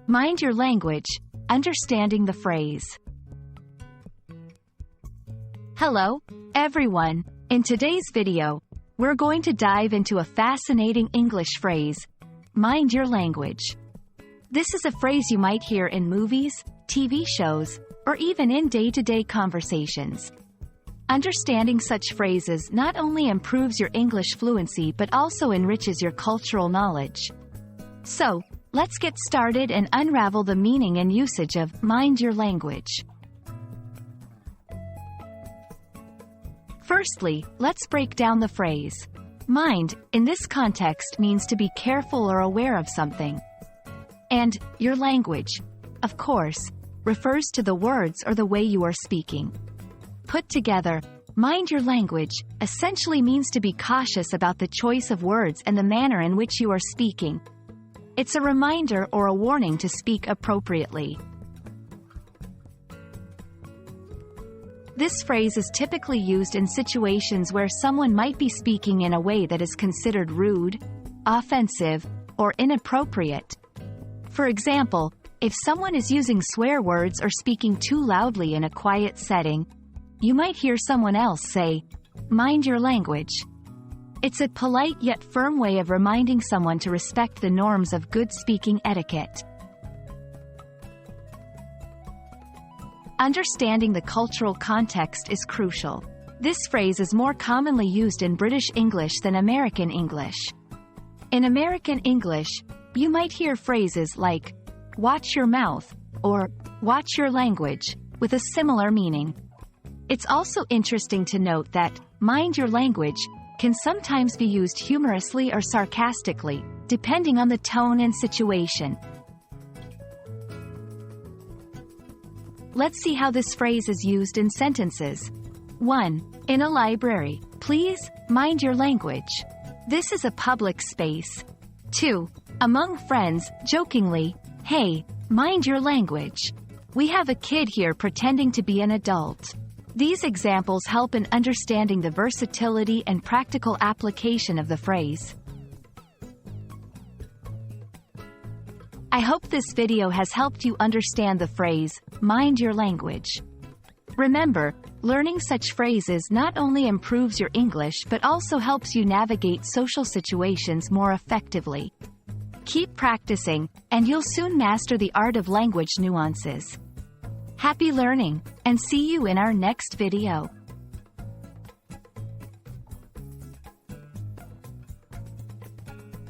Mind your language, understanding the phrase. Hello, everyone. In today's video, we're going to dive into a fascinating English phrase, mind your language. This is a phrase you might hear in movies, TV shows, or even in day-to-day conversations. Understanding such phrases not only improves your English fluency but also enriches your cultural knowledge. So, let's get started and unravel the meaning and usage of mind your language. Firstly, let's break down the phrase. Mind, in this context, means to be careful or aware of something. And your language, of course, refers to the words or the way you are speaking. Put together, mind your language essentially means to be cautious about the choice of words and the manner in which you are speaking. It's a reminder or a warning to speak appropriately. This phrase is typically used in situations where someone might be speaking in a way that is considered rude, offensive, or inappropriate. For example, if someone is using swear words or speaking too loudly in a quiet setting, you might hear someone else say, "Mind your language." It's a polite yet firm way of reminding someone to respect the norms of good speaking etiquette. Understanding the cultural context is crucial. This phrase is more commonly used in British English than American English. In American English, you might hear phrases like, "watch your mouth," or "watch your language," with a similar meaning. It's also interesting to note that mind your language can sometimes be used humorously or sarcastically, depending on the tone and situation. Let's see how this phrase is used in sentences. 1. In a library. Please, mind your language. This is a public space. 2. Among friends, jokingly, "Hey, mind your language. We have a kid here pretending to be an adult." These examples help in understanding the versatility and practical application of the phrase. I hope this video has helped you understand the phrase, mind your language. Remember, learning such phrases not only improves your English but also helps you navigate social situations more effectively. Keep practicing, and you'll soon master the art of language nuances. Happy learning, and see you in our next video.